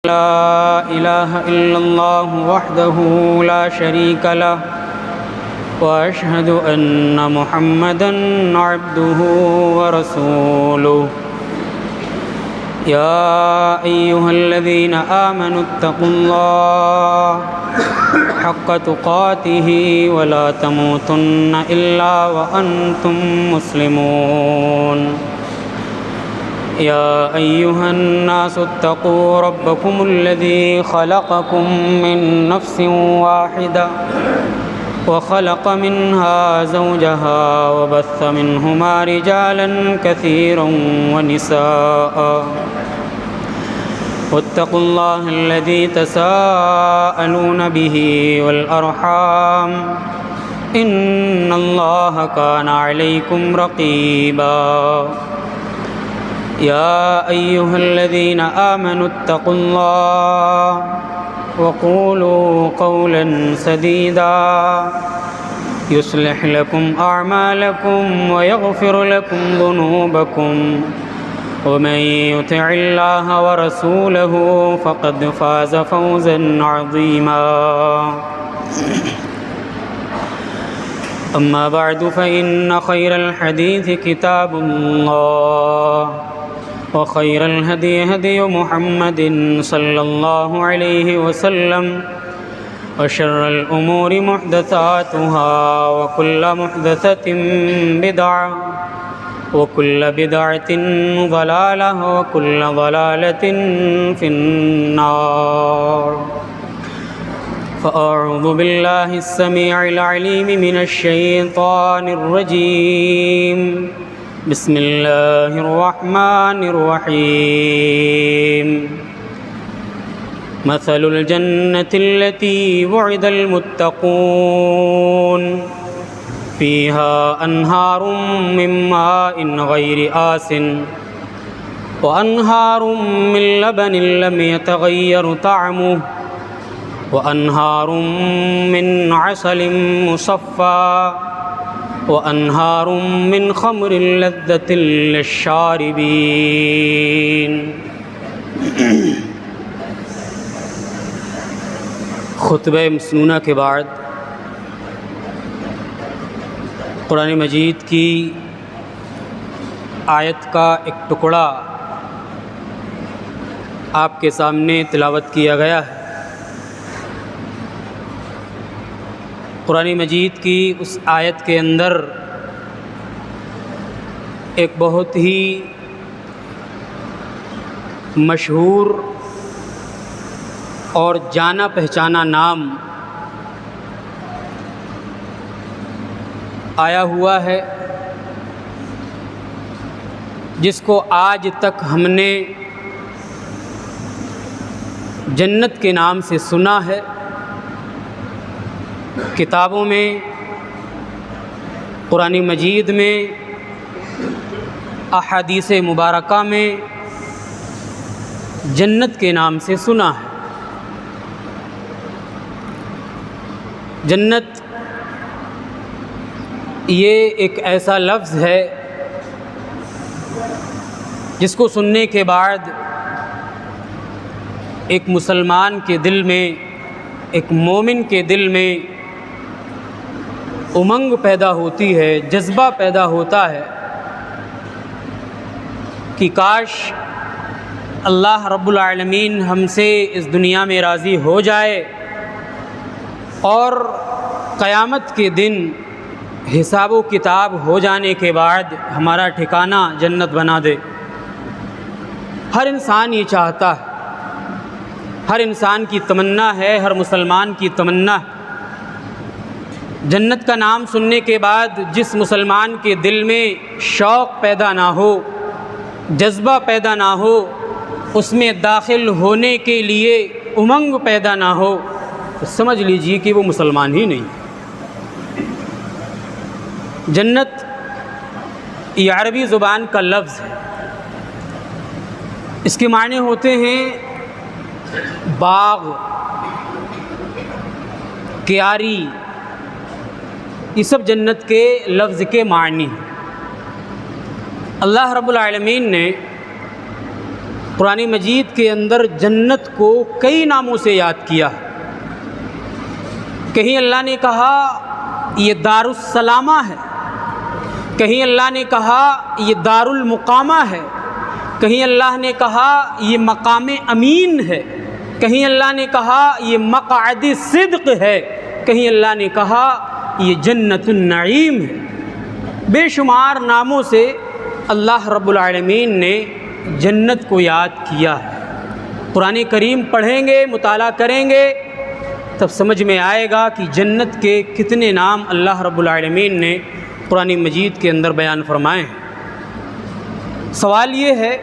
لا إله إلا الله وحده لا شريك له وأشهد أن محمدًا عبده ورسوله يا أيها الذين آمنوا اتقوا الله حق تقاته ولا تموتن إلا وأنتم مسلمون يا أيها الناس اتقوا ربكم الذي خلقكم من نفس واحدة وخلق منها زوجها وبث منهما رجالا كثيرا ونساء واتقوا الله الذي تساءلون به والأرحام إن الله كان عليكم رقيبا يا أيها الذين آمنوا اتقوا الله وقولوا قولا سديدا يصلح لكم أعمالكم ويغفر لكم ذنوبكم ومن يطع الله ورسوله فقد فاز فوزا عظيما أما بعد فإن خير الحديث كتاب الله وخير الهدي هدي محمد صلى الله عليه وسلم وشر الأمور محدثاتها وكل محدثة بدعة وكل بدعة ضلالة وكل ضلالة في النار فأعوذ بالله السميع العليم من الشيطان الرجيم بسم الله الرحمن الرحيم مثل الجنة التي وعد المتقون فيها أنهار من ماء غير آسن وأنهار من لبن لم يتغير طعمه وأنهار من عسل مصفى وأنهار من خمر لذة للشاربين خطبہ مسنونہ کے بعد قرآن مجید کی آیت کا ایک ٹکڑا آپ کے سامنے تلاوت کیا گیا ہے۔ قرآن مجید کی اس آیت کے اندر ایک بہت ہی مشہور اور جانا پہچانا نام آیا ہوا ہے، جس کو آج تک ہم نے جنت کے نام سے سنا ہے، کتابوں میں، قرآن مجید میں، احادیث مبارکہ میں جنت کے نام سے سنا ہے۔ جنت یہ ایک ایسا لفظ ہے جس کو سننے کے بعد ایک مسلمان کے دل میں، ایک مومن کے دل میں امنگ پیدا ہوتی ہے، جذبہ پیدا ہوتا ہے کہ کاش اللہ رب العالمین ہم سے اس دنیا میں راضی ہو جائے اور قیامت کے دن حساب و کتاب ہو جانے کے بعد ہمارا ٹھکانہ جنت بنا دے۔ ہر انسان یہ چاہتا ہے، ہر انسان کی تمنا ہے، ہر مسلمان کی تمنا ہے۔ جنت کا نام سننے کے بعد جس مسلمان کے دل میں شوق پیدا نہ ہو، جذبہ پیدا نہ ہو، اس میں داخل ہونے کے لیے امنگ پیدا نہ ہو، تو سمجھ لیجیے کہ وہ مسلمان ہی نہیں۔ جنت یہ عربی زبان کا لفظ ہے، اس کے معنی ہوتے ہیں باغ، کیاری، یہ سب جنت کے لفظ کے معنی ہیں۔ اللہ رب العالمین نے قرآن مجید کے اندر جنت کو کئی ناموں سے یاد کیا ہے۔ کہیں اللہ نے کہا یہ دار السلامہ ہے، کہیں اللہ نے کہا یہ دار المقامہ ہے، کہیں اللہ نے کہا یہ مقام امین ہے، کہیں اللہ نے کہا یہ مقعد صدق ہے، کہیں اللہ نے کہا یہ جنت النعیم ہے۔ بے شمار ناموں سے اللہ رب العالمین نے جنت کو یاد کیا ہے۔ قرآن کریم پڑھیں گے، مطالعہ کریں گے، تب سمجھ میں آئے گا کہ جنت کے کتنے نام اللہ رب العالمین نے قرآن مجید کے اندر بیان فرمائے ہیں۔ سوال یہ ہے،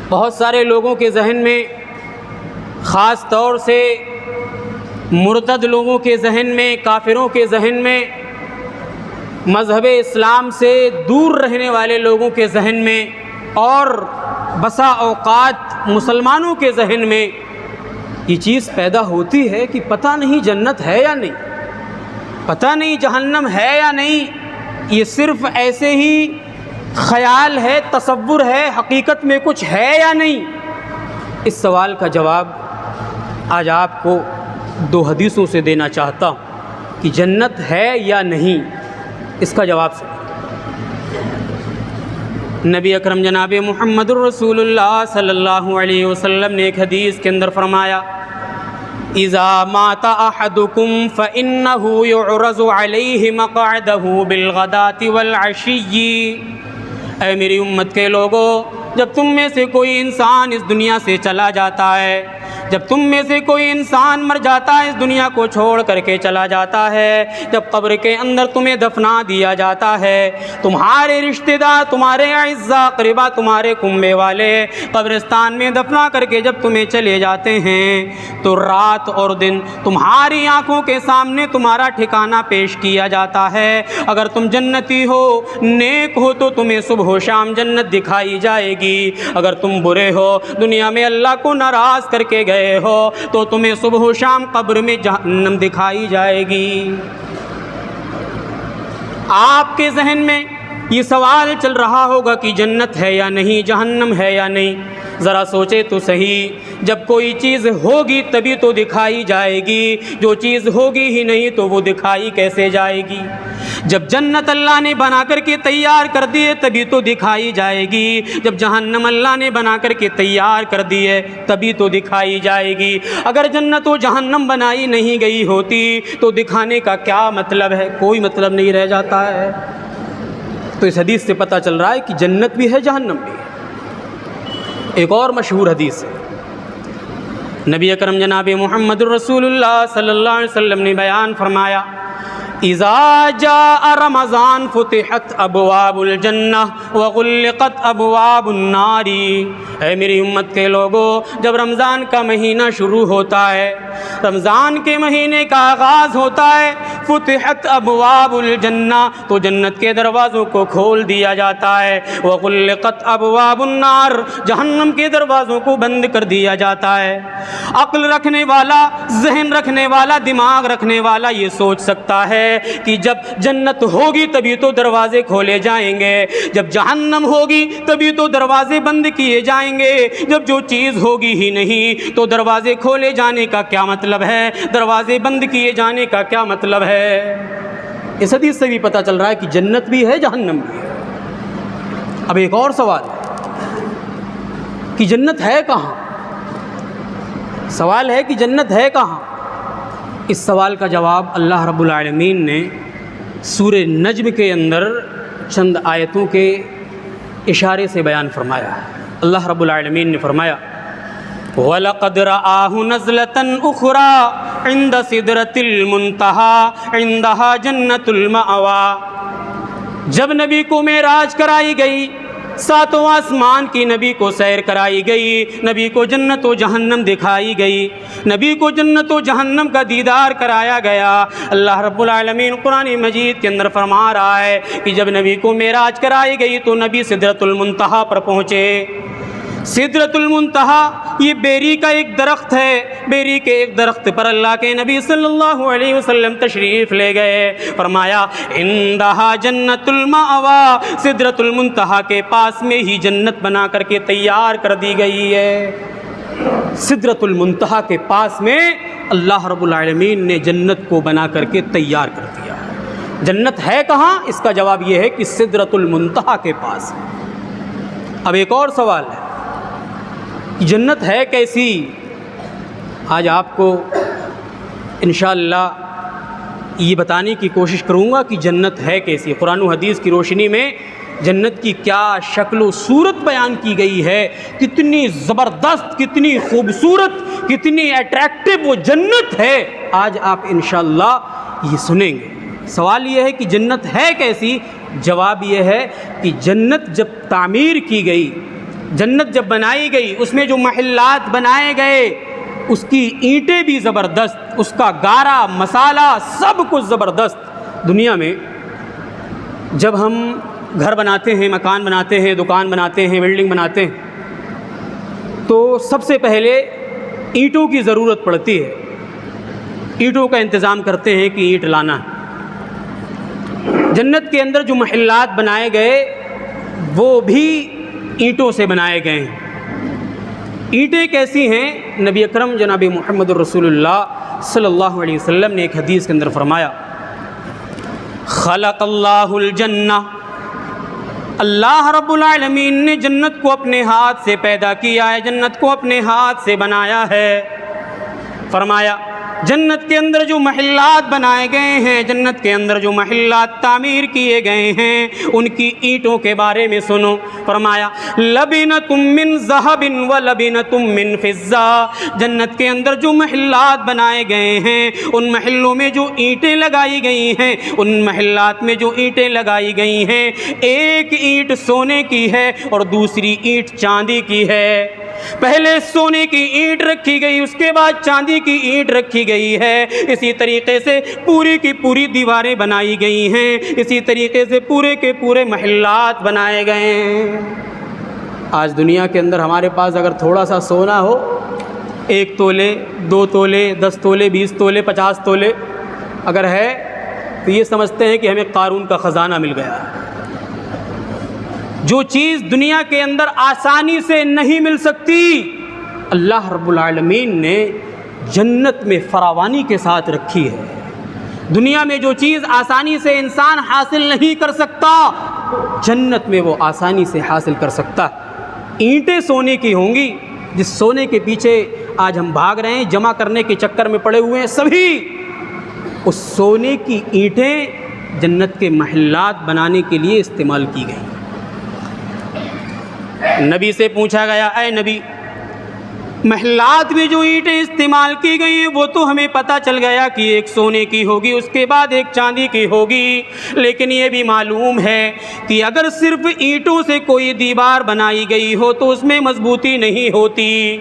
بہت سارے لوگوں کے ذہن میں، خاص طور سے مرتد لوگوں کے ذہن میں، کافروں کے ذہن میں، مذہب اسلام سے دور رہنے والے لوگوں کے ذہن میں، اور بسا اوقات مسلمانوں کے ذہن میں یہ چیز پیدا ہوتی ہے کہ پتہ نہیں جنت ہے یا نہیں، پتہ نہیں جہنم ہے یا نہیں، یہ صرف ایسے ہی خیال ہے، تصور ہے، حقیقت میں کچھ ہے یا نہیں۔ اس سوال کا جواب آج آپ کو دو حدیثوں سے دینا چاہتا ہوں کہ جنت ہے یا نہیں۔ اس کا جواب سنیں۔ نبی اکرم جناب محمد الرسول اللہ صلی اللہ علیہ وسلم نے ایک حدیث کے اندر فرمایا، اذا مات احدکم فانہ یعرض علیہ مقعدہ بالغداة والعشی۔ اے میری امت کے لوگو، جب تم میں سے کوئی انسان اس دنیا سے چلا جاتا ہے، جب تم میں سے کوئی انسان مر جاتا ہے، اس دنیا کو چھوڑ کر کے چلا جاتا ہے، جب قبر کے اندر تمہیں دفنا دیا جاتا ہے، تمہارے رشتہ دار، تمہارے اعزاء اقربا، تمہارے کنبے والے قبرستان میں دفنا کر کے جب تمہیں چلے جاتے ہیں، تو رات اور دن تمہاری آنکھوں کے سامنے تمہارا ٹھکانہ پیش کیا جاتا ہے۔ اگر تم جنتی ہو، نیک ہو، تو تمہیں صبح و شام جنت دکھائی جائے گی، اگر تم برے ہو، دنیا میں اللہ کو ناراض کر کے گئے ہو، تو تمہیں صبح و شام قبر میں جہنم دکھائی جائے گی۔ آپ کے ذہن میں یہ سوال چل رہا ہوگا کہ جنت ہے یا نہیں، جہنم ہے یا نہیں۔ ذرا سوچے تو صحیح، جب کوئی چیز ہوگی تبھی تو دکھائی جائے گی، جو چیز ہوگی ہی نہیں تو وہ دکھائی کیسے جائے گی؟ جب جنت اللہ نے بنا کر کے تیار کر دی ہے تبھی تو دکھائی جائے گی، جب جہنم اللہ نے بنا کر کے تیار کر دی ہے تبھی تو دکھائی جائے گی۔ اگر جنت و جہنم بنائی نہیں گئی ہوتی تو دکھانے کا کیا مطلب ہے؟ کوئی مطلب نہیں رہ جاتا ہے۔ تو اس حدیث سے پتہ چل رہا ہے کہ جنت بھی ہے، جہنم بھی ہے۔ ایک اور مشہور حدیث ہے، نبی اکرم جناب محمد الرسول اللہ صلی اللہ علیہ وسلم نے بیان فرمایا، اذا جاء رمضان فتحت ابواب الجنہ وغلقت ابواب النار۔ اے میری امت کے لوگو، جب رمضان کا مہینہ شروع ہوتا ہے، رمضان کے مہینے کا آغاز ہوتا ہے، فتحت ابواب الجنہ، تو جنت کے دروازوں کو کھول دیا جاتا ہے، وغلقت ابواب النار، جہنم کے دروازوں کو بند کر دیا جاتا ہے۔ عقل رکھنے والا، ذہن رکھنے والا، دماغ رکھنے والا یہ سوچ سکتا ہے کہ جب جنت ہوگی تبھی تو دروازے کھولے جائیں گے، جب جہنم ہوگی تبھی تو دروازے بند کیے جائیں گے، جب جو چیز ہوگی ہی نہیں تو دروازے کھولے جانے کا کیا مطلب ہے، دروازے بند کیے جانے کا کیا مطلب ہے؟ اس حدیث سے بھی پتہ چل رہا ہے کہ جنت بھی ہے، جہنم بھی ہے۔ اب ایک اور سوال ہے کہ جنت ہے کہاں؟ سوال ہے کہ جنت ہے کہاں؟ اس سوال کا جواب اللہ رب العالمین نے سورہ نجم کے اندر چند آیتوں کے اشارے سے بیان فرمایا ہے۔ اللہ رب العالمین نے فرمایا، وَلَقَدْ رَآهُ نَزْلَةً أُخْرَى عِنْدَ سِدْرَةِ الْمُنْتَهَى عِنْدَهَا جَنَّةُ الْمَأْوَى۔ جب نبی کو معراج کرائی گئی، ساتوں آسمان کی نبی کو سیر کرائی گئی، نبی کو جنت و جہنم دکھائی گئی، نبی کو جنت و جہنم کا دیدار کرایا گیا۔ اللہ رب العالمین قرآن مجید کے اندر فرما رہا ہے کہ جب نبی کو معراج کرائی گئی تو نبی سدرۃ المنتہا پر پہنچے۔ سدرۃ المنتہا یہ بیری کا ایک درخت ہے، بیری کے ایک درخت پر اللہ کے نبی صلی اللہ علیہ وسلم تشریف لے گئے، فرمایا عندہا جنت المأوی، سدرۃ المنتہا کے پاس میں ہی جنت بنا کر کے تیار کر دی گئی ہے۔ سدرۃ المنتہا کے پاس میں اللہ رب العالمین نے جنت کو بنا کر کے تیار کر دیا۔ جنت ہے کہاں؟ اس کا جواب یہ ہے کہ سدرۃ المنتہا کے پاس۔ اب ایک اور سوال ہے، جنت ہے کیسی؟ آج آپ کو انشاءاللہ یہ بتانے کی کوشش کروں گا کہ جنت ہے کیسی۔ قرآن و حدیث کی روشنی میں جنت کی کیا شکل و صورت بیان کی گئی ہے، کتنی زبردست، کتنی خوبصورت، کتنی اٹریکٹیو وہ جنت ہے، آج آپ انشاءاللہ یہ سنیں گے۔ سوال یہ ہے کہ جنت ہے کیسی؟ جواب یہ ہے کہ جنت جب تعمیر کی گئی، جنت جب بنائی گئی، اس میں جو محلات بنائے گئے، اس کی اینٹیں بھی زبردست، اس کا گارا مسالہ سب کچھ زبردست۔ دنیا میں جب ہم گھر بناتے ہیں، مکان بناتے ہیں، دکان بناتے ہیں، بلڈنگ بناتے ہیں، تو سب سے پہلے اینٹوں کی ضرورت پڑتی ہے۔ اینٹوں کا انتظام کرتے ہیں کہ اینٹ لانا ہے۔ جنت کے اندر جو محلات بنائے گئے وہ بھی اینٹوں سے بنائے گئے ہیں۔ اینٹیں کیسی ہیں؟ نبی اکرم جناب محمد الرسول اللہ صلی اللہ علیہ وسلم نے ایک حدیث کے اندر فرمایا، خلق اللہ الجنہ، اللہ رب العالمین نے جنت کو اپنے ہاتھ سے پیدا کیا ہے، جنت کو اپنے ہاتھ سے بنایا ہے۔ فرمایا جنت کے اندر جو محلات بنائے گئے ہیں، جنت کے اندر جو محلات تعمیر کیے گئے ہیں، ان کی اینٹوں کے بارے میں سنو۔ فرمایا لبنۃ من ذہب ولبنۃ من فضہ، جنت کے اندر جو محلات بنائے گئے ہیں، ان محلوں میں جو اینٹیں لگائی گئی ہیں، ان محلات میں جو اینٹیں لگائی گئی ہیں، ایک اینٹ سونے کی ہے اور دوسری اینٹ چاندی کی ہے۔ پہلے سونے کی اینٹ رکھی گئی، اس کے بعد چاندی کی اینٹ رکھی گئی ہے۔ اسی طریقے سے پوری کی پوری دیواریں بنائی گئی ہیں، اسی طریقے سے پورے کے پورے محلات بنائے گئے ہیں۔ آج دنیا کے اندر ہمارے پاس اگر تھوڑا سا سونا ہو، 1 تولے 2 تولے 10 تولے 20 تولے 50 تولے اگر ہے تو یہ سمجھتے ہیں کہ ہمیں قارون کا خزانہ مل گیا ہے۔ جو چیز دنیا کے اندر آسانی سے نہیں مل سکتی، اللہ رب العالمین نے جنت میں فراوانی کے ساتھ رکھی ہے۔ دنیا میں جو چیز آسانی سے انسان حاصل نہیں کر سکتا، جنت میں وہ آسانی سے حاصل کر سکتا ہے۔ اینٹیں سونے کی ہوں گی، جس سونے کے پیچھے آج ہم بھاگ رہے ہیں، جمع کرنے کے چکر میں پڑے ہوئے ہیں سبھی، اس سونے کی اینٹیں جنت کے محلات بنانے کے لیے استعمال کی گئی۔ نبی سے پوچھا گیا، اے نبی، محلات میں جو اینٹیں استعمال کی گئی ہیں وہ تو ہمیں پتہ چل گیا کہ ایک سونے کی ہوگی، اس کے بعد ایک چاندی کی ہوگی، لیکن یہ بھی معلوم ہے کہ اگر صرف اینٹوں سے کوئی دیوار بنائی گئی ہو تو اس میں مضبوطی نہیں ہوتی۔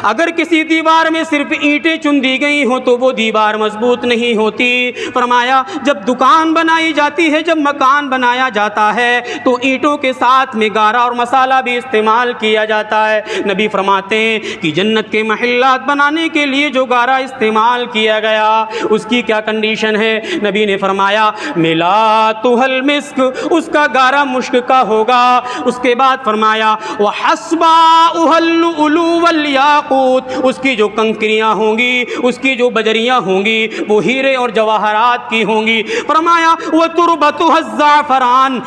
اگر کسی دیوار میں صرف اینٹیں چن دی گئی ہوں تو وہ دیوار مضبوط نہیں ہوتی۔ فرمایا جب دکان بنائی جاتی ہے، جب مکان بنایا جاتا ہے تو اینٹوں کے ساتھ میں گارا اور مسالہ بھی استعمال کیا جاتا ہے۔ نبی فرماتے ہیں کہ جنت کے محلات بنانے کے لیے جو گارا استعمال کیا گیا اس کی کیا کنڈیشن ہے؟ نبی نے فرمایا ملاتھا المسک، اس کا گارا مشک کا ہوگا۔ اس کے بعد فرمایا وحصباؤھا اللؤلؤ والیاقوت، اس کی جو کنکریاں ہوں گی، اس کی جو بجریاں ہوں گی وہ ہیرے اور جواہرات کی ہوں گی۔ فرمایا وتربتھا الزعفران،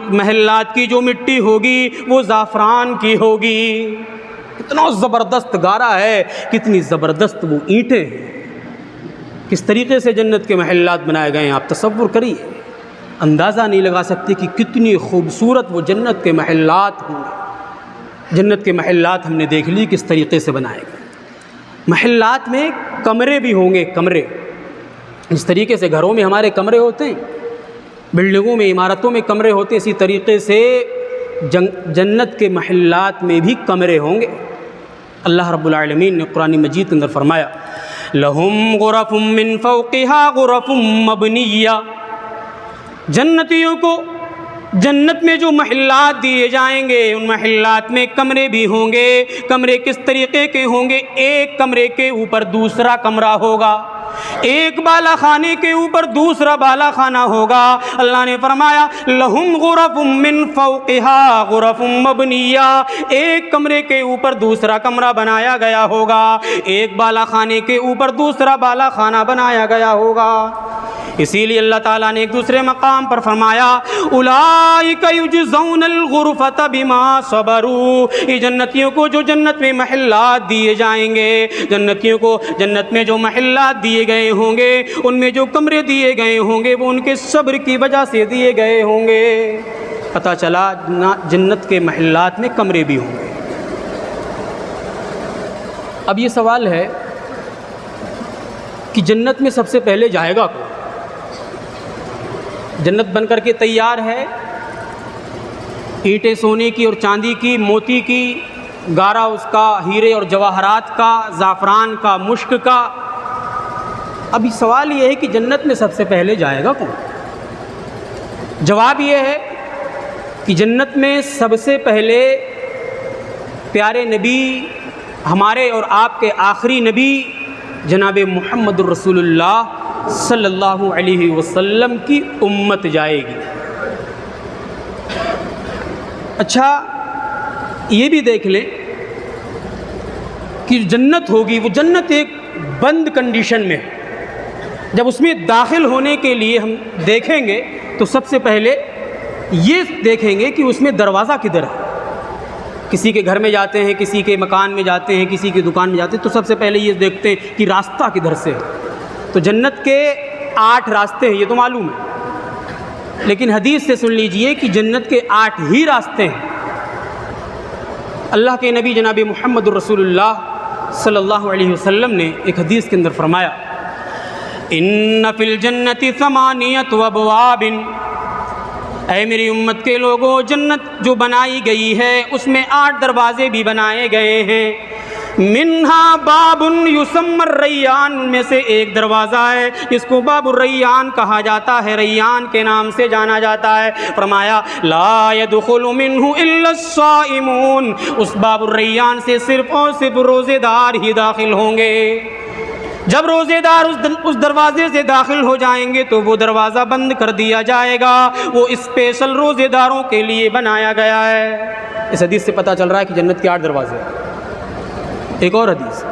محلات کی جو مٹی ہوگی وہ زعفران کی ہوگی۔ کتنا زبردست گارا ہے، کتنی زبردست وہ اینٹیں ہیں، کس طریقے سے جنت کے محلات بنائے گئے ہیں آپ تصور کریے، اندازہ نہیں لگا سکتے کہ کتنی خوبصورت وہ جنت کے محلات ہوں گے۔ جنت کے محلات ہم نے دیکھ لی کس طریقے سے بنائے گئے۔ محلات میں کمرے بھی ہوں گے، کمرے اس طریقے سے گھروں میں ہمارے کمرے ہوتے ہیں، بلڈنگوں میں عمارتوں میں کمرے ہوتے ہیں، اسی طریقے سے جنت کے محلات میں بھی کمرے ہوں گے۔ اللہ رب العالمین نے قرآن مجید کے اندر فرمایا لہم غرف من فوقها غرف مبنیہ، جنتیوں کو جنت میں جو محلات دیے جائیں گے ان محلات میں کمرے بھی ہوں گے. کمرے کس طریقے کے ہوں گے؟ ایک کمرے کے اوپر دوسرا کمرہ ہوگا, ایک بالا خانے کے اوپر دوسرا بالا خانہ ہوگا. اللہ نے فرمایا لہم غرف من فوقها غرف مبنیہ, ایک کمرے کے اوپر دوسرا کمرہ بنایا گیا ہوگا, ایک بالا خانے کے اوپر دوسرا بالا خانہ بنایا گیا ہوگا. اسی لیے اللہ تعالیٰ نے ایک دوسرے مقام پر فرمایا اولئک یجزون الغرفۃ بما صبروا, یہ جنتیوں کو جو جنت میں محلات دیے جائیں گے, جنتیوں کو جنت میں جو محلات دیے گئے ہوں گے, ان میں جو کمرے دیے گئے ہوں گے وہ ان کے صبر کی وجہ سے دیے گئے ہوں گے. پتہ چلا جنت کے محلات میں کمرے بھی ہوں گے. اب یہ سوال ہے کہ جنت میں سب سے پہلے جائے گا کون؟ جنت بن کر کے تیار ہے, اینٹیں سونے کی اور چاندی کی, موتی کی, گارا اس کا ہیرے اور جواہرات کا, زعفران کا, مشک کا. ابھی سوال یہ ہے کہ جنت میں سب سے پہلے جائے گا کون؟ جواب یہ ہے کہ جنت میں سب سے پہلے پیارے نبی, ہمارے اور آپ کے آخری نبی جناب محمد الرسول اللہ صلی اللہ علیہ وسلم کی امت جائے گی. اچھا یہ بھی دیکھ لیں کہ جنت ہوگی, وہ جنت ایک بند کنڈیشن میں ہے. جب اس میں داخل ہونے کے لیے ہم دیکھیں گے تو سب سے پہلے یہ دیکھیں گے کہ اس میں دروازہ کدھر ہے. کسی کے گھر میں جاتے ہیں, کسی کے مکان میں جاتے ہیں, کسی کی دکان میں جاتے ہیں, تو سب سے پہلے یہ دیکھتے ہیں کہ راستہ کدھر سے ہے. تو جنت کے 8 راستے ہیں, یہ تو معلوم ہے, لیکن حدیث سے سن لیجئے کہ جنت کے 8 ہی راستے ہیں. اللہ کے نبی جناب محمد الرسول اللہ صلی اللہ علیہ وسلم نے ایک حدیث کے اندر فرمایا ان فی الجنت 8 ابواب, اے میری امت کے لوگوں, جنت جو بنائی گئی ہے اس میں 8 دروازے بھی بنائے گئے ہیں. منہا باب یسمى الریان, ان میں سے ایک دروازہ ہے جس کو باب الریان کہا جاتا ہے, ریان کے نام سے جانا جاتا ہے. فرمایا لا يدخل منہ الا الصائمون, اس باب الریان سے صرف اور صرف روزے دار ہی داخل ہوں گے. جب روزے دار اس دروازے سے داخل ہو جائیں گے تو وہ دروازہ بند کر دیا جائے گا, وہ اسپیشل روزے داروں کے لیے بنایا گیا ہے. اس حدیث سے پتہ چل رہا ہے کہ جنت کے 8 دروازے ہیں. ایک اور حدیث,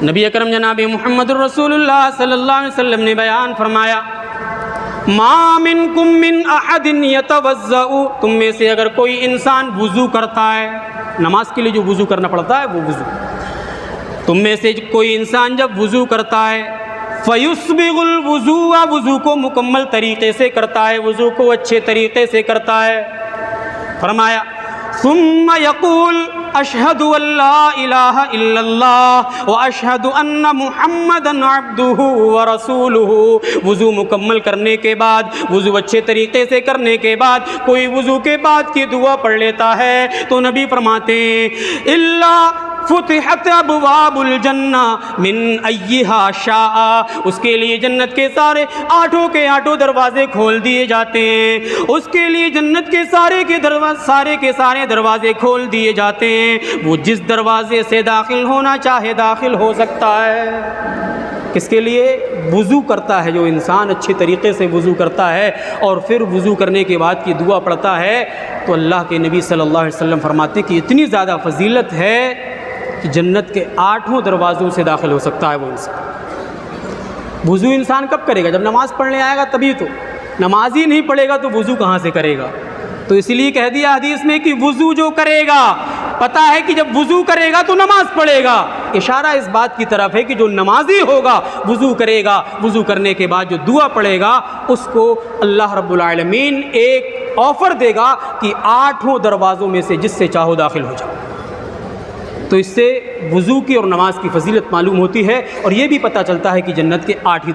نبی اکرم جناب محمد الرسول اللہ صلی اللہ علیہ وسلم نے بیان فرمایا ما منکم من احد یتوضأ, تم میں سے اگر کوئی انسان وضو کرتا ہے, نماز کے لیے جو وضو کرنا پڑتا ہے وہ وضو, تم میں سے کوئی انسان جب وضو کرتا ہے فیسبغ الوضوء, وضو کو مکمل طریقے سے کرتا ہے, وضو کو اچھے طریقے سے کرتا ہے. فرمایا ثم یقول اشہد ان لا الہ الا اللہ واشہد ان محمدا عبدہ ورسولہ. وضو مکمل کرنے کے بعد, وضو اچھے طریقے سے کرنے کے بعد کوئی وضو کے بعد کی دعا پڑھ لیتا ہے تو نبی فرماتے ہیں الا فتحت ابواب الجنہ من ایہا شاء, اس کے لیے جنت کے سارے 8 کے 8 دروازے کھول دیے جاتے ہیں. اس کے لیے جنت کے سارے دروازے کھول دیے جاتے ہیں, وہ جس دروازے سے داخل ہونا چاہے داخل ہو سکتا ہے. کس کے لیے؟ وضو کرتا ہے جو انسان اچھے طریقے سے وضو کرتا ہے اور پھر وضو کرنے کے بعد کی دعا پڑھتا ہے تو اللہ کے نبی صلی اللہ علیہ وسلم فرماتے کہ اتنی زیادہ فضیلت ہے کہ جنت کے 8 دروازوں سے داخل ہو سکتا ہے وہ انسان. وضو انسان کب کرے گا؟ جب نماز پڑھنے آئے گا تبھی تو. نماز ہی نہیں پڑھے گا تو وضو کہاں سے کرے گا؟ تو اس لیے کہہ دیا حدیث میں کہ وضو جو کرے گا, پتہ ہے کہ جب وضو کرے گا تو نماز پڑھے گا. اشارہ اس بات کی طرف ہے کہ جو نمازی ہوگا وضو کرے گا, وضو کرنے کے بعد جو دعا پڑھے گا اس کو اللہ رب العالمین ایک آفر دے گا کہ 8 دروازوں میں سے جس سے چاہو داخل ہو جاؤ. تو اس سے وضو کی اور نماز کی فضیلت معلوم ہوتی ہے, اور یہ بھی پتہ چلتا ہے کہ جنت کے 8 ہی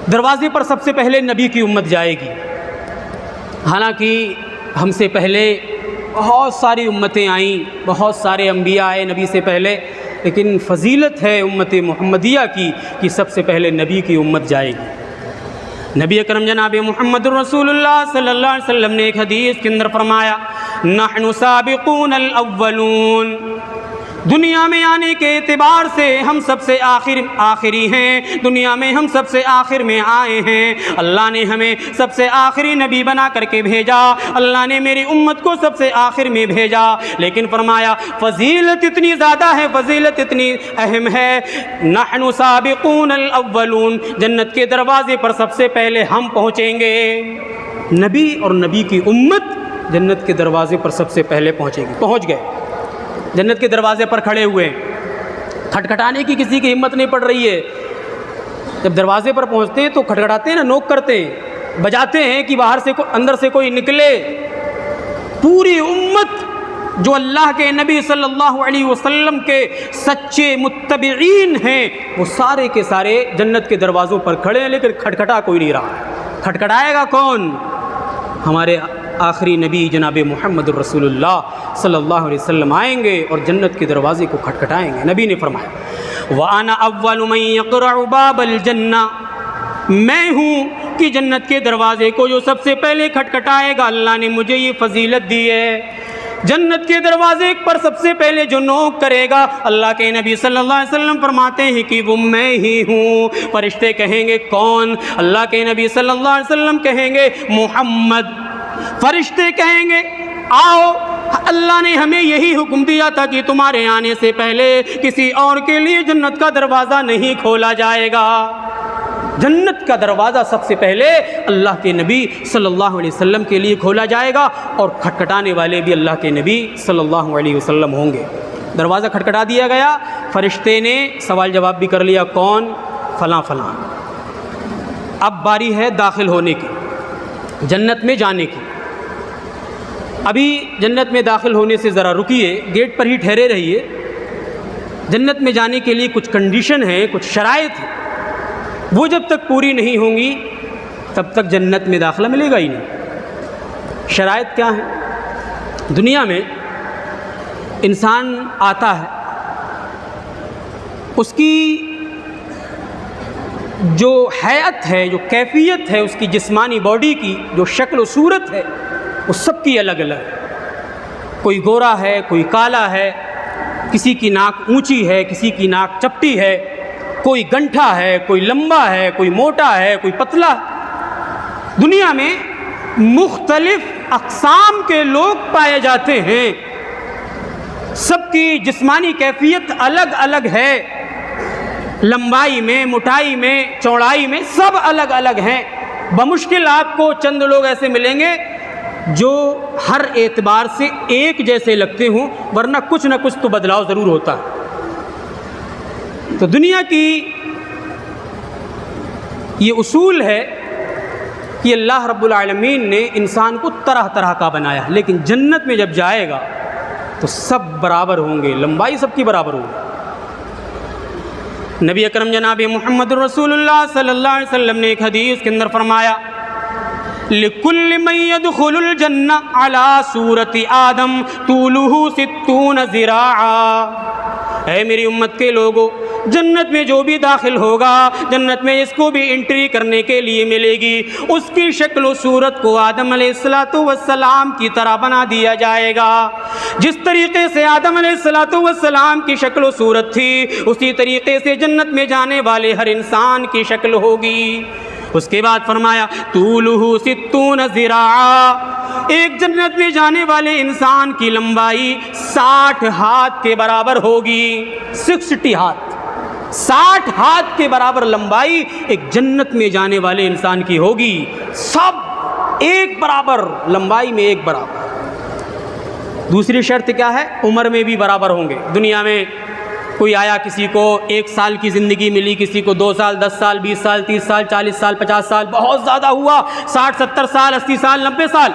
دروازے پر سب سے پہلے نبی کی امت جائے گی. حالانکہ ہم سے پہلے بہت ساری امتیں آئیں, بہت سارے انبیاء آئے نبی سے پہلے, لیکن فضیلت ہے امت محمدیہ کی کہ سب سے پہلے نبی کی امت جائے گی. نبی اکرم جناب محمد رسول اللہ صلی اللہ علیہ وسلم نے ایک حدیث کے اندر فرمایا نحن سابقون الاولون، دنیا میں آنے کے اعتبار سے ہم سب سے آخری ہیں، دنیا میں ہم سب سے آخر میں آئے ہیں، اللہ نے ہمیں سب سے آخری نبی بنا کر کے بھیجا، اللہ نے میری امت کو سب سے آخر میں بھیجا، لیکن فرمایا فضیلت اتنی زیادہ ہے، فضیلت اتنی اہم ہے، نحن سابقون الاولون، جنت کے دروازے پر سب سے پہلے ہم پہنچیں گے۔ نبی اور نبی کی امت جنت کے دروازے پر سب سے پہلے پہنچے گی، پہنچ گئے، جنت کے دروازے پر کھڑے ہوئے، کھٹکھٹانے کی کسی کی ہمت نہیں پڑ رہی ہے۔ جب دروازے پر پہنچتے ہیں تو کھٹکھٹاتے ہیں نا، نوک کرتے ہیں، بجاتے ہیں کہ باہر سے اندر سے کوئی نکلے۔ پوری امت جو اللہ کے نبی صلی اللہ علیہ وسلم کے سچے متبعین ہیں وہ سارے کے سارے جنت کے دروازوں پر کھڑے ہیں، لیکن کھٹکھٹا کوئی نہیں رہا۔ کھٹکھٹائے گا کون؟ ہمارے آخری نبی جناب محمد رسول اللہ صلی اللہ علیہ وسلم آئیں گے اور جنت کے دروازے کو کھٹکھٹائیں گے۔ نبی نے فرمایا وَأَنَا أَوَّلُ مَن يَقْرَعُ بَابَ الْجَنَّةِ، میں ہوں کہ جنت کے دروازے کو جو سب سے پہلے کھٹکھٹائے گا، اللہ نے مجھے یہ فضیلت دی ہے۔ جنت کے دروازے پر سب سے پہلے جو نوک کرے گا، اللہ کے نبی صلی اللہ علیہ وسلم فرماتے ہیں کہ وہ میں ہی ہوں۔ فرشتے کہیں گے کون؟ اللہ کے نبی صلی اللہ علیہ وسلم کہیں گے محمد۔ فرشتے کہیں گے آؤ، اللہ نے ہمیں یہی حکم دیا تھا کہ تمہارے آنے سے پہلے کسی اور کے لیے جنت کا دروازہ نہیں کھولا جائے گا۔ جنت کا دروازہ سب سے پہلے اللہ کے نبی صلی اللہ علیہ وسلم کے لیے کھولا جائے گا، اور کھٹکھٹانے والے بھی اللہ کے نبی صلی اللہ علیہ وسلم ہوں گے۔ دروازہ کھٹکھٹا دیا گیا، فرشتے نے سوال جواب بھی کر لیا، کون؟ فلاں فلاں۔ اب باری ہے داخل ہونے کی، جنت میں جانے کی۔ ابھی جنت میں داخل ہونے سے ذرا رکیے، گیٹ پر ہی ٹھہرے رہیے۔ جنت میں جانے کے لیے کچھ کنڈیشن ہیں، کچھ شرائط ہیں، وہ جب تک پوری نہیں ہوں گی تب تک جنت میں داخلہ ملے گا ہی نہیں۔ شرائط کیا ہیں؟ دنیا میں انسان آتا ہے، اس کی جو حیت ہے، جو کیفیت ہے اس کی جسمانی باڈی کی، جو شکل و صورت ہے، وہ سب کی الگ الگ ہے۔ کوئی گورا ہے، کوئی کالا ہے، کسی کی ناک اونچی ہے، کسی کی ناک چپٹی ہے، کوئی گنٹھا ہے، کوئی لمبا ہے، کوئی موٹا ہے، کوئی پتلا ہے۔ دنیا میں مختلف اقسام کے لوگ پائے جاتے ہیں، سب کی جسمانی کیفیت الگ الگ ہے، لمبائی میں، موٹائی میں، چوڑائی میں، سب الگ الگ ہیں۔ بمشکل آپ کو چند لوگ ایسے ملیں گے جو ہر اعتبار سے ایک جیسے لگتے ہوں، ورنہ کچھ نہ کچھ تو بدلاؤ ضرور ہوتا ہے۔ تو دنیا کی یہ اصول ہے کہ اللہ رب العالمین نے انسان کو طرح طرح کا بنایا، لیکن جنت میں جب جائے گا تو سب برابر ہوں گے، لمبائی سب کی برابر ہوگی۔ نبی اکرم جناب محمد رسول اللہ صلی اللہ علیہ وسلم نے ایک حدیث کے اندر فرمایا لِكُلِّ مَن يَدْخُلُ الْجَنَّةَ عَلَى صُورَةِ آدم طُولُهُ 60 ذِرَاعًا۔ اے میری امت کے لوگوں، جنت میں جو بھی داخل ہوگا، جنت میں اس کو بھی انٹری کرنے کے لیے ملے گی، اس کی شکل و صورت کو آدم علیہ السلام کی طرح بنا دیا جائے گا۔ جس طریقے سے آدم علیہ السلام کی شکل و صورت تھی، اسی طریقے سے جنت میں جانے والے ہر انسان کی شکل ہوگی۔ اس کے بعد فرمایا طولہ 60 ذراعا، ایک جنت میں جانے والے انسان کی لمبائی 60 ہاتھ کے برابر ہوگی۔ 60 ہاتھ، 60 ہاتھ کے برابر لمبائی ایک جنت میں جانے والے انسان کی ہوگی، سب ایک برابر لمبائی میں، ایک برابر۔ دوسری شرط کیا ہے؟ عمر میں بھی برابر ہوں گے۔ دنیا میں کوئی آیا، کسی کو 1 سال کی زندگی ملی، کسی کو 2 سال، 10 سال، 20 سال، 30 سال، 40 سال، 50 سال، بہت زیادہ ہوا 60 70 سال، 80 سال، 90 سال۔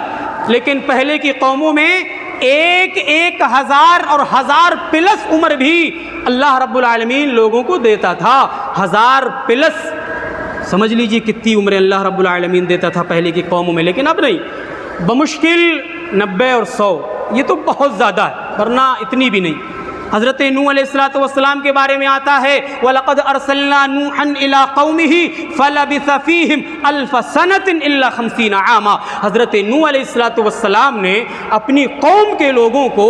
لیکن پہلے کی قوموں میں 1000 اور 1000 پلس عمر بھی اللہ رب العالمین لوگوں کو دیتا تھا۔ 1000 پلس، سمجھ لیجئے کتنی عمریں اللہ رب العالمین دیتا تھا پہلے کی قوموں میں، لیکن اب نہیں، بمشکل 90 اور 100، یہ تو بہت زیادہ ہے، ورنہ اتنی بھی نہیں۔ حضرت نوح علیہ السلام کے بارے میں آتا ہے وَلَقَدْ أَرْسَلْنَا نُوحًا إِلَىٰ قَوْمِهِ فَلَبِثَ فِيهِمْ أَلْفَ سَنَةٍ إِلَّا 50 عَامًا۔ حضرت نوح علیہ السلام نے اپنی قوم کے لوگوں کو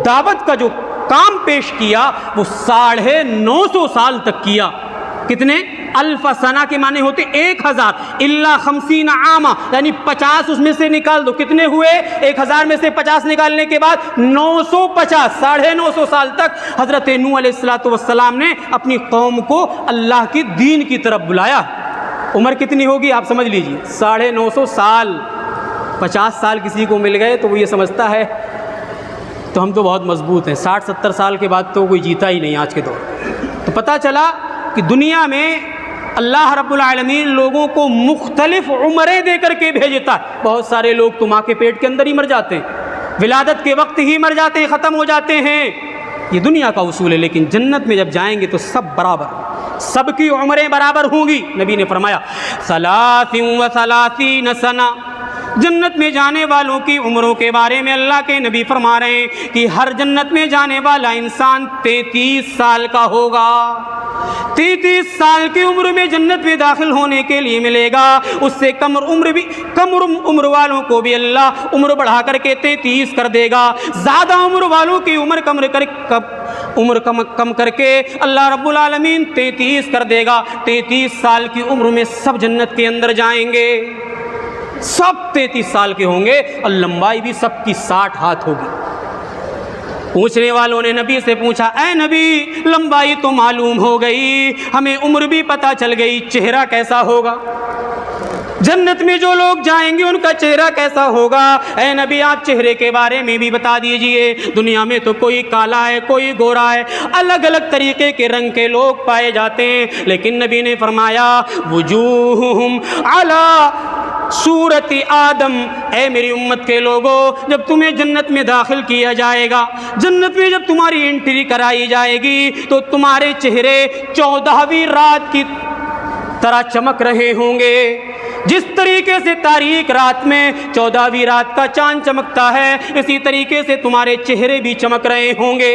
دعوت کا جو کام پیش کیا وہ 950 سال تک کیا۔ کتنے؟ الف سنہ کے معنی ہوتے 1000 الا 50 عاما، یعنی 50 اس میں سے نکال دو، کتنے ہوئے؟ 1000 میں سے 50 نکالنے کے بعد 950، 950 سال تک حضرت نوح علیہ السلام نے اپنی قوم کو اللہ کے دین کی طرف بلایا۔ عمر کتنی ہوگی آپ سمجھ لیجئے، 950 سال۔ 50 سال کسی کو مل گئے تو وہ یہ سمجھتا ہے تو ہم تو بہت مضبوط ہیں، 60-70 سال کے بعد تو کوئی جیتا ہی نہیں آج کے دور۔ تو پتہ چلا کہ دنیا میں اللہ رب العالمین لوگوں کو مختلف عمریں دے کر کے بھیجتا ہے۔ بہت سارے لوگ تو ماں کے پیٹ کے اندر ہی مر جاتے ہیں، ولادت کے وقت ہی مر جاتے ہیں، ختم ہو جاتے ہیں۔ یہ دنیا کا اصول ہے، لیکن جنت میں جب جائیں گے تو سب برابر، سب کی عمریں برابر ہوں گی۔ نبی نے فرمایا 33 سنہ، جنت میں جانے والوں کی عمروں کے بارے میں اللہ کے نبی فرما رہے ہیں کہ ہر جنت میں جانے والا انسان 33 سال کا ہوگا۔ 33 سال کی عمر میں جنت میں داخل ہونے کے لیے ملے گا۔ اس سے کم عمر والوں کو بھی اللہ عمر بڑھا کر کے 33 کر دے گا۔ زیادہ عمر والوں کی عمر کم کر کے اللہ رب العالمین 33 کر دے گا۔ 33 سال کی عمر میں سب جنت کے اندر جائیں گے، سب 33 سال کے ہوں گے، اور لمبائی بھی سب کی 60 ہاتھ ہوگی۔ پوچھنے والوں نے نبی سے پوچھا اے نبی لمبائی تو معلوم ہو گئی، ہمیں عمر بھی پتہ چل گئی، چہرہ کیسا ہوگا؟ جنت میں جو لوگ جائیں گے ان کا چہرہ کیسا ہوگا؟ اے نبی آپ چہرے کے بارے میں بھی بتا دیجئے۔ دنیا میں تو کوئی کالا ہے، کوئی گورا ہے، الگ الگ طریقے کے رنگ کے لوگ پائے جاتے ہیں، لیکن نبی نے فرمایا وجوہہم علی صورت آدم۔ اے میری امت کے لوگوں، جب تمہیں جنت میں داخل کیا جائے گا، جنت میں جب تمہاری انٹری کرائی جائے گی تو تمہارے چہرے 14ویں رات کی طرح چمک رہے ہوں گے۔ جس طریقے سے تاریک رات میں 14ویں رات کا چاند چمکتا ہے، اسی طریقے سے تمہارے چہرے بھی چمک رہے ہوں گے۔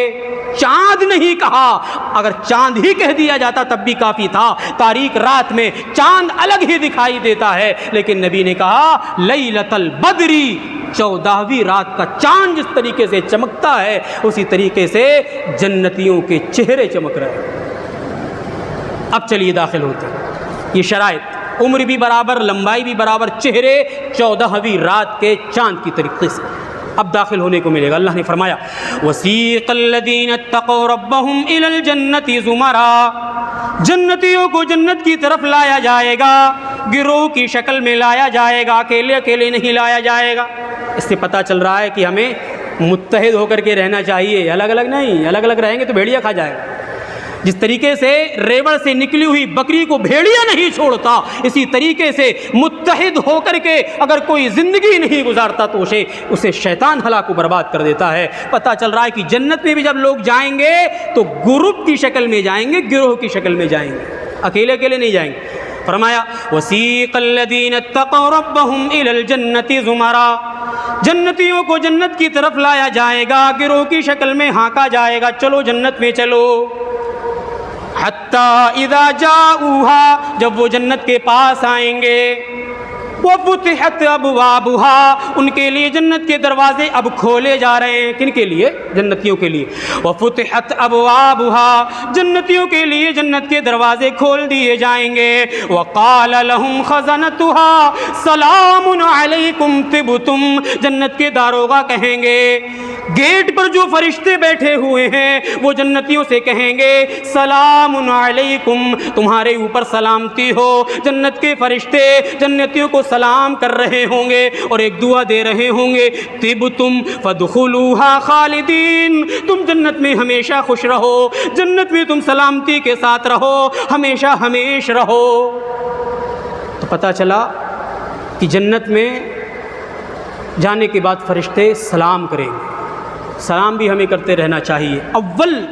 چاند نہیں کہا، اگر چاند ہی کہہ دیا جاتا تب بھی کافی تھا۔ تاریک رات میں چاند الگ ہی دکھائی دیتا ہے، لیکن نبی نے کہا لیلۃ البدری، 14ویں رات کا چاند جس طریقے سے چمکتا ہے اسی طریقے سے جنتیوں کے چہرے چمک رہے ہیں۔ اب چلیے داخل ہوتے ہیں۔ یہ شرائط، عمر بھی برابر، لمبائی بھی برابر، چہرے 14ویں رات کے چاند کی طریقے سے۔ اب داخل ہونے کو ملے گا۔ اللہ نے فرمایا وَسِيقَ الَّذِينَ اتَّقَوْا رَبَّهُمْ إِلَى الْجَنَّةِ زُمَرًا، جنتیوں کو جنت کی طرف لایا جائے گا، گروہ کی شکل میں لایا جائے گا، اکیلے اکیلے نہیں لایا جائے گا۔ اس سے پتہ چل رہا ہے کہ ہمیں متحد ہو کر کے رہنا چاہیے، الگ الگ نہیں۔ الگ الگ رہیں گے تو بھیڑیا کھا جائے گا۔ جس طریقے سے ریوڑ سے نکلی ہوئی بکری کو بھیڑیا نہیں چھوڑتا، اسی طریقے سے متحد ہو کر کے اگر کوئی زندگی نہیں گزارتا تو اسے شیطان ہلاک و برباد کر دیتا ہے۔ پتہ چل رہا ہے کہ جنت میں بھی جب لوگ جائیں گے تو گروپ کی شکل میں جائیں گے، گروہ کی شکل میں جائیں گے، اکیلے اکیلے نہیں جائیں گے۔ فرمایا وَسِيقَ الَّذِينَ اتَّقَوْا رَبَّهُمْ إِلَى الْجَنَّةِ زُمَرًا، جنتیوں کو جنت کی طرف لایا جائے گا، گروہ کی شکل میں ہانکا جائے گا، چلو جنت میں چلو۔ حتی اذا جاؤوها، جب وہ جنت کے پاس آئیں گے، وفتحت ابوابها، ان کے لیے جنت کے دروازے اب کھولے جا رہے ہیں۔ کن کے لیے؟ جنتیوں کے لیے۔ وفتحت ابوابها، جنتیوں کے لیے جنت کے دروازے کھول دیے جائیں گے۔ وقال لهم خزنتها سلام علیکم طبتم، جنت کے داروغہ کہیں گے، گیٹ پر جو فرشتے بیٹھے ہوئے ہیں وہ جنتیوں سے کہیں گے سلام علیکم، تمہارے اوپر سلامتی ہو۔ جنت کے فرشتے جنتیوں کو سلام کر رہے ہوں گے اور ایک دعا دے رہے ہوں گے طبتم فادخلوها خالدین، تم جنت میں ہمیشہ خوش رہو، جنت میں تم سلامتی کے ساتھ رہو، ہمیشہ ہمیش رہو۔ تو پتہ چلا کہ جنت میں جانے کے بعد فرشتے سلام کریں گے۔ سلام بھی ہمیں کرتے رہنا چاہیے۔ اول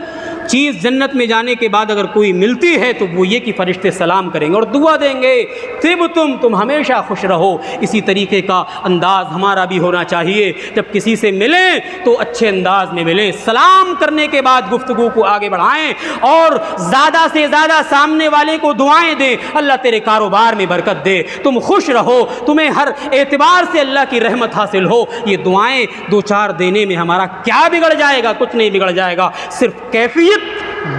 چیز جنت میں جانے کے بعد اگر کوئی ملتی ہے تو وہ یہ کہ فرشتے سلام کریں گے اور دعا دیں گے، تم ہمیشہ خوش رہو۔ اسی طریقے کا انداز ہمارا بھی ہونا چاہیے، جب کسی سے ملیں تو اچھے انداز میں ملیں، سلام کرنے کے بعد گفتگو کو آگے بڑھائیں اور زیادہ سے زیادہ سامنے والے کو دعائیں دیں، اللہ تیرے کاروبار میں برکت دے، تم خوش رہو، تمہیں ہر اعتبار سے اللہ کی رحمت حاصل ہو۔ یہ دعائیں دو چار دینے میں ہمارا کیا بگڑ جائے گا؟ کچھ نہیں بگڑ جائے گا، صرف کیفیت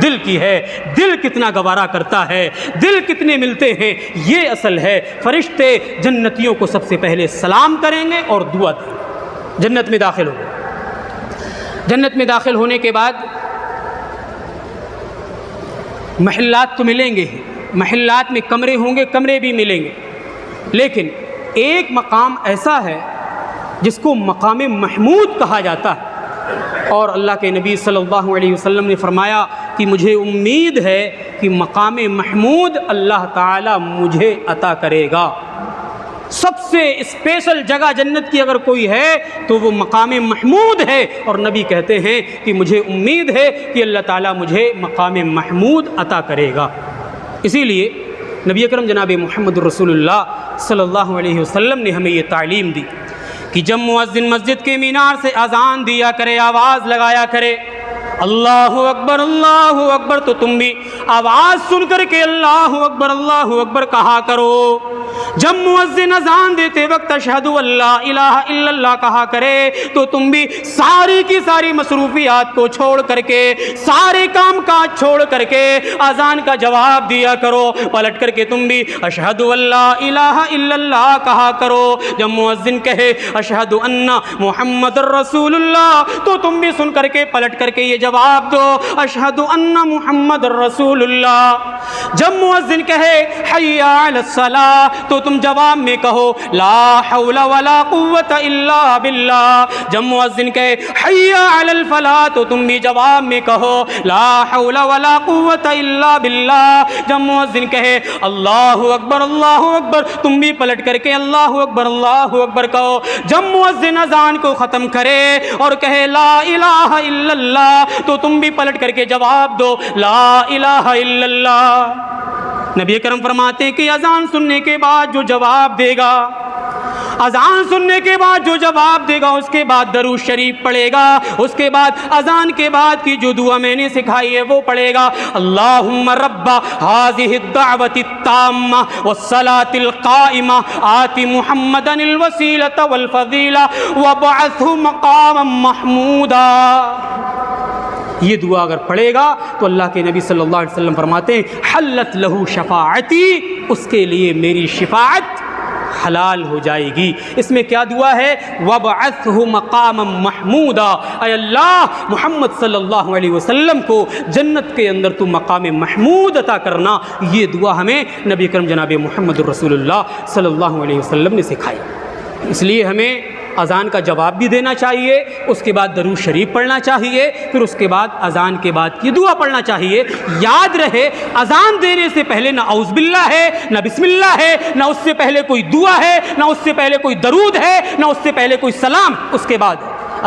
دل کی ہے، دل کتنا گوارا کرتا ہے، دل کتنے ملتے ہیں، یہ اصل ہے۔ فرشتے جنتیوں کو سب سے پہلے سلام کریں گے اور دعا دیں گے، جنت میں داخل ہو گئے۔ جنت میں داخل ہونے کے بعد محلات تو ملیں گے ہی، محلات میں کمرے ہوں گے، کمرے بھی ملیں گے، لیکن ایک مقام ایسا ہے جس کو مقام محمود کہا جاتا ہے، اور اللہ کے نبی صلی اللہ علیہ وسلم نے فرمایا کہ مجھے امید ہے کہ مقام محمود اللہ تعالی مجھے عطا کرے گا۔ سب سے اسپیشل جگہ جنت کی اگر کوئی ہے تو وہ مقام محمود ہے، اور نبی کہتے ہیں کہ مجھے امید ہے کہ اللہ تعالیٰ مجھے مقام محمود عطا کرے گا۔ اسی لیے نبی اکرم جناب محمد رسول اللہ صلی اللہ علیہ وسلم نے ہمیں یہ تعلیم دی کہ جب مؤذن مسجد کے مینار سے اذان دیا کرے، آواز لگایا کرے اللہ اکبر، تو تم بھی آواز سن کر کے اللہ اکبر کہا کرو۔ جب مؤذن اذان دیتے وقت اشہد اللہ الہ الا اللہ کہا کرے تو تم بھی ساری کی ساری مصروفیات کو چھوڑ کر کے، سارے کام کاج چھوڑ کر کے اذان کا جواب دیا کرو، پلٹ کر کے تم بھی اشہد اللہ الہ الا اللہ کہا کرو۔ جب مؤذن کہے اشہد ان محمد رسول اللہ تو تم بھی سن کر کے پلٹ کر کے یہ جواب دو اشہد ان محمد رسول اللہ۔ جب مؤذن کہے حی علی الصلاۃ تو تم جواب میں کہو لا حول ولا قوت الا باللہ۔ جب مؤذن کہے حی علی الفلاح تو تم بھی جواب میں کہو لا حول ولا قوت الا باللہ۔ جب مؤذن کہے اللہ اکبر تم بھی پلٹ کر کے اللہ اکبر کہو۔ جب مؤذن اذان کو ختم کرے اور کہے لا الہ الا اللہ تو تم بھی پلٹ کر کے جواب دو لا الہ الا اللہ۔ نبی اکرم فرماتے ہیں کہ اذان سننے کے بعد جو جواب دے گا، اذان سننے کے بعد جو جواب دے گا، اس کے بعد درود شریف پڑھے گا، اس کے بعد اذان کے بعد کی جو دعا میں نے سکھائی ہے وہ پڑھے گا اللہم رب هذه الدعوة التامة والصلاة القائمة آت محمدا الوسیلة والفضیلة وابعثه مقاما محمودا۔ یہ دعا اگر پڑھے گا تو اللہ کے نبی صلی اللہ علیہ وسلم فرماتے ہیں حلت لہو شفاعتی، اس کے لیے میری شفاعت حلال ہو جائے گی۔ اس میں کیا دعا ہے؟ وَبَعَثْهُ مَقَامًا مَحْمُودًا، اے اللہ محمد صلی اللہ علیہ وسلم کو جنت کے اندر تو مقام محمود عطا کرنا۔ یہ دعا ہمیں نبی کرم جناب محمد رسول اللہ صلی اللہ علیہ وسلم نے سکھائی۔ اس لیے ہمیں اذان کا جواب بھی دینا چاہیے، اس کے بعد درود شریف پڑھنا چاہیے، پھر اس کے بعد اذان کے بعد کی دعا پڑھنا چاہیے۔ یاد رہے اذان دینے سے پہلے نہ اعوذ باللہ ہے، نہ بسم اللہ ہے، نہ اس سے پہلے کوئی دعا ہے، نہ اس سے پہلے کوئی درود ہے، نہ اس سے پہلے کوئی سلام، اس کے بعد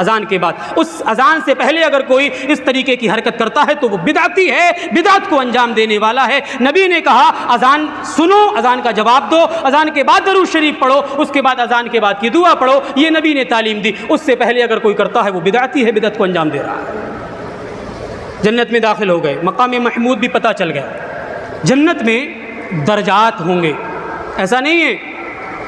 اذان کے بعد۔ اس اذان سے پہلے اگر کوئی اس طریقے کی حرکت کرتا ہے تو وہ بدعتی ہے، بدعت کو انجام دینے والا ہے۔ نبی نے کہا اذان سنو، اذان کا جواب دو، اذان کے بعد درود شریف پڑھو، اس کے بعد اذان کے بعد کی دعا پڑھو، یہ نبی نے تعلیم دی۔ اس سے پہلے اگر کوئی کرتا ہے وہ بدعتی ہے، بدعت کو انجام دے رہا ہے۔ جنت میں داخل ہو گئے، مقام محمود بھی پتہ چل گیا۔ جنت میں درجات ہوں گے، ایسا نہیں ہے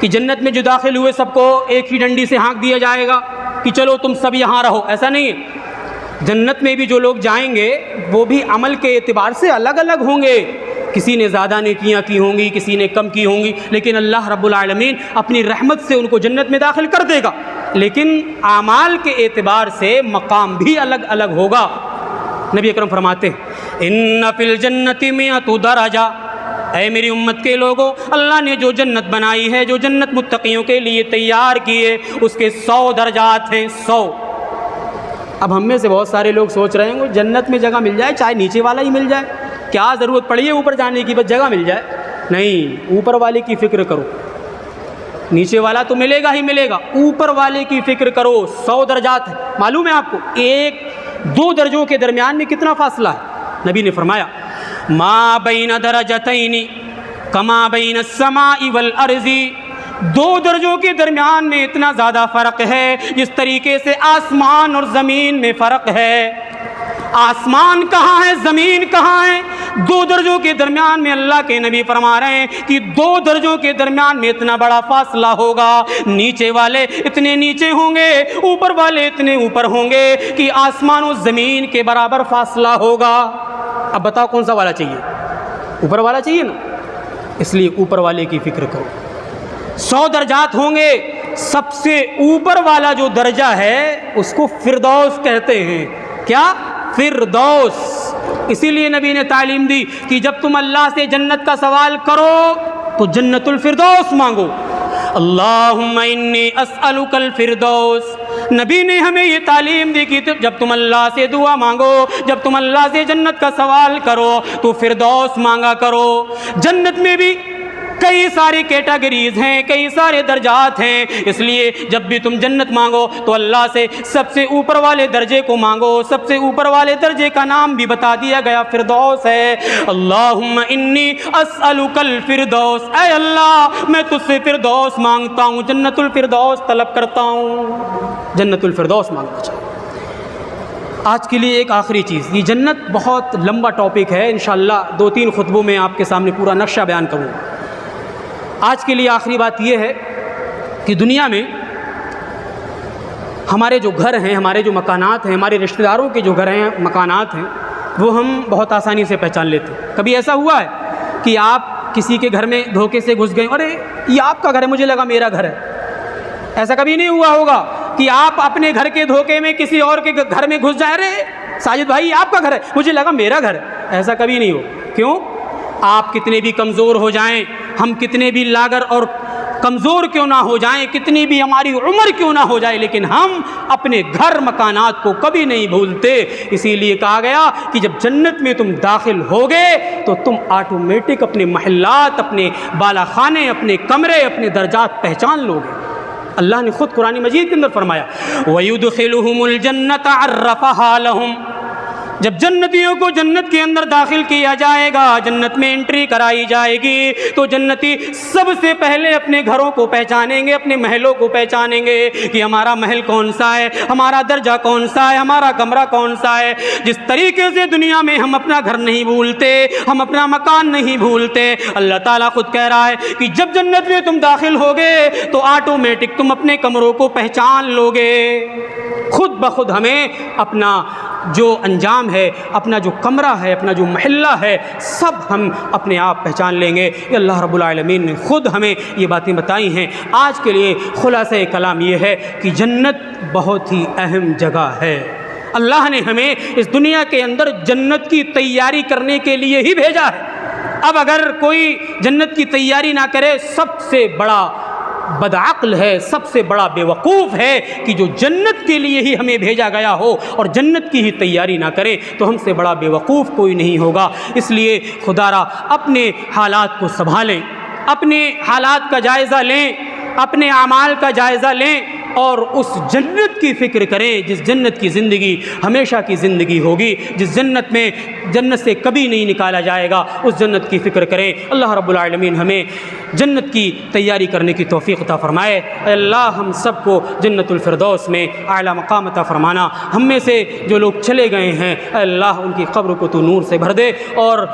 کہ جنت میں جو داخل ہوئے سب کو ایک ہی ڈنڈی سے ہانک دیا جائے گا کہ چلو تم سب یہاں رہو، ایسا نہیں ہے۔ جنت میں بھی جو لوگ جائیں گے وہ بھی عمل کے اعتبار سے الگ الگ ہوں گے، کسی نے زیادہ نیکیاں کی ہوں گی، کسی نے کم کی ہوں گی، لیکن اللہ رب العالمین اپنی رحمت سے ان کو جنت میں داخل کر دے گا۔ لیکن اعمال کے اعتبار سے مقام بھی الگ الگ ہوگا۔ نبی اکرم فرماتے ہیں ان فی الجنت 100 درجہ، اے میری امت کے لوگوں، اللہ نے جو جنت بنائی ہے، جو جنت متقیوں کے لیے تیار کی ہے، اس کے 100 درجات ہیں، 100۔ اب ہم میں سے بہت سارے لوگ سوچ رہے ہیں کہ جنت میں جگہ مل جائے، چاہے نیچے والا ہی مل جائے، کیا ضرورت پڑی ہے اوپر جانے کی، بس جگہ مل جائے۔ نہیں، اوپر والے کی فکر کرو، نیچے والا تو ملے گا ہی ملے گا، اوپر والے کی فکر کرو۔ 100 درجات ہیں، معلوم ہے آپ کو 1-2 درجوں کے درمیان میں کتنا فاصلہ ہے؟ نبی نے فرمایا ما بین درجتین کما بین السماء والارض، دو درجوں کے درمیان میں اتنا زیادہ فرق ہے جس طریقے سے آسمان اور زمین میں فرق ہے۔ آسمان کہاں ہے، زمین کہاں ہے؟ دو درجوں کے درمیان میں اللہ کے نبی فرما رہے ہیں کہ دو درجوں کے درمیان میں اتنا بڑا فاصلہ ہوگا، نیچے والے اتنے نیچے ہوں گے، اوپر والے اتنے اوپر ہوں گے کہ آسمان و زمین کے برابر فاصلہ ہوگا۔ اب بتاؤ کون سا والا چاہیے؟ اوپر والا چاہیے نا، اس لیے اوپر والے کی فکر کرو۔ 100 درجات ہوں گے، سب سے اوپر والا جو درجہ ہے اس کو فردوس کہتے ہیں۔ کیا؟ فردوس۔ اسی لیے نبی نے تعلیم دی کہ جب تم اللہ سے جنت کا سوال کرو تو جنت الفردوس مانگو۔ اللہم انی اسألک الفردوس۔ نبی نے ہمیں یہ تعلیم دی کہ جب تم اللہ سے دعا مانگو، جب تم اللہ سے جنت کا سوال کرو تو فردوس مانگا کرو۔ جنت میں بھی کئی ساری کیٹیگریز ہیں، کئی سارے درجات ہیں، اس لیے جب بھی تم جنت مانگو تو اللہ سے سب سے اوپر والے درجے کو مانگو۔ سب سے اوپر والے درجے کا نام بھی بتا دیا گیا، فردوس ہے۔ اللہم انی اسألک الفردوس، اے اللہ میں تجھ سے فردوس مانگتا ہوں، جنت الفردوس طلب کرتا ہوں۔ جنت الفردوس مانگنا چاہیے۔ آج کے لیے ایک آخری چیز، یہ جنت بہت لمبا ٹاپک ہے، انشاءاللہ 2-3 خطبوں میں آپ کے سامنے پورا نقشہ بیان کروں۔ آج کے لیے آخری بات یہ ہے کہ دنیا میں ہمارے جو گھر ہیں، ہمارے جو مکانات ہیں، ہمارے رشتہ داروں کے جو گھر ہیں، مکانات ہیں، وہ ہم بہت آسانی سے پہچان لیتے ہیں۔ کبھی ایسا ہوا ہے کہ آپ کسی کے گھر میں دھوکے سے گھس گئے، ارے یہ آپ کا گھر ہے، مجھے لگا میرا گھر ہے؟ ایسا کبھی نہیں ہوا ہوگا کہ آپ اپنے گھر کے دھوکے میں کسی اور کے گھر میں گھس جائیں، ارے ساجد بھائی آپ کا گھر ہے، مجھے لگا میرا گھر ہے۔ ایسا کبھی نہیں ہو۔ کیوں؟ آپ کتنے بھی کمزور ہو جائیں، ہم کتنے بھی لاغر اور کمزور کیوں نہ ہو جائیں، کتنی بھی ہماری عمر کیوں نہ ہو جائے، لیکن ہم اپنے گھر مکانات کو کبھی نہیں بھولتے۔ اسی لیے کہا گیا کہ جب جنت میں تم داخل ہوگے تو تم آٹومیٹک اپنے محلات، اپنے بالا خانے، اپنے کمرے، اپنے درجات پہچان لو گے۔ اللہ نے خود قرآن مجید کے اندر فرمایا وَيُدْخِلُهُمُ الْجَنَّةَ عَرَّفَهَا لَهُمْ، جب جنتیوں کو جنت کے اندر داخل کیا جائے گا، جنت میں انٹری کرائی جائے گی، تو جنتی سب سے پہلے اپنے گھروں کو پہچانیں گے، اپنے محلوں کو پہچانیں گے کہ ہمارا محل کون سا ہے، ہمارا درجہ کون سا ہے، ہمارا کمرہ کون سا ہے۔ جس طریقے سے دنیا میں ہم اپنا گھر نہیں بھولتے، ہم اپنا مکان نہیں بھولتے، اللہ تعالیٰ خود کہہ رہا ہے کہ جب جنت میں تم داخل ہوگے تو آٹومیٹک تم اپنے کمروں کو پہچان لوگے۔ خود بخود ہمیں اپنا جو انجام ہے، اپنا جو کمرہ ہے، اپنا جو محلہ ہے، سب ہم اپنے آپ پہچان لیں گے۔ یہ اللہ رب العالمین نے خود ہمیں یہ باتیں بتائی ہیں۔ آج کے لیے خلاصہ کلام یہ ہے کہ جنت بہت ہی اہم جگہ ہے۔ اللہ نے ہمیں اس دنیا کے اندر جنت کی تیاری کرنے کے لیے ہی بھیجا ہے۔ اب اگر کوئی جنت کی تیاری نہ کرے، سب سے بڑا بدعقل ہے، سب سے بڑا بے وقوف ہے کہ جو جنت کے لیے ہی ہمیں بھیجا گیا ہو اور جنت کی ہی تیاری نہ کرے، تو ہم سے بڑا بے وقوف کوئی نہیں ہوگا۔ اس لیے خدا را اپنے حالات کو سنبھالیں، اپنے حالات کا جائزہ لیں، اپنے اعمال کا جائزہ لیں اور اس جنت کی فکر کریں جس جنت کی زندگی ہمیشہ کی زندگی ہوگی، جس جنت میں جنت سے کبھی نہیں نکالا جائے گا، اس جنت کی فکر کریں۔ اللہ رب العالمین ہمیں جنت کی تیاری کرنے کی توفیق عطا فرمائے۔ اے اللہ ہم سب کو جنت الفردوس میں اعلیٰ مقام عطا فرمانا۔ ہم میں سے جو لوگ چلے گئے ہیں، اے اللہ ان کی قبر کو تو نور سے بھر دے، اور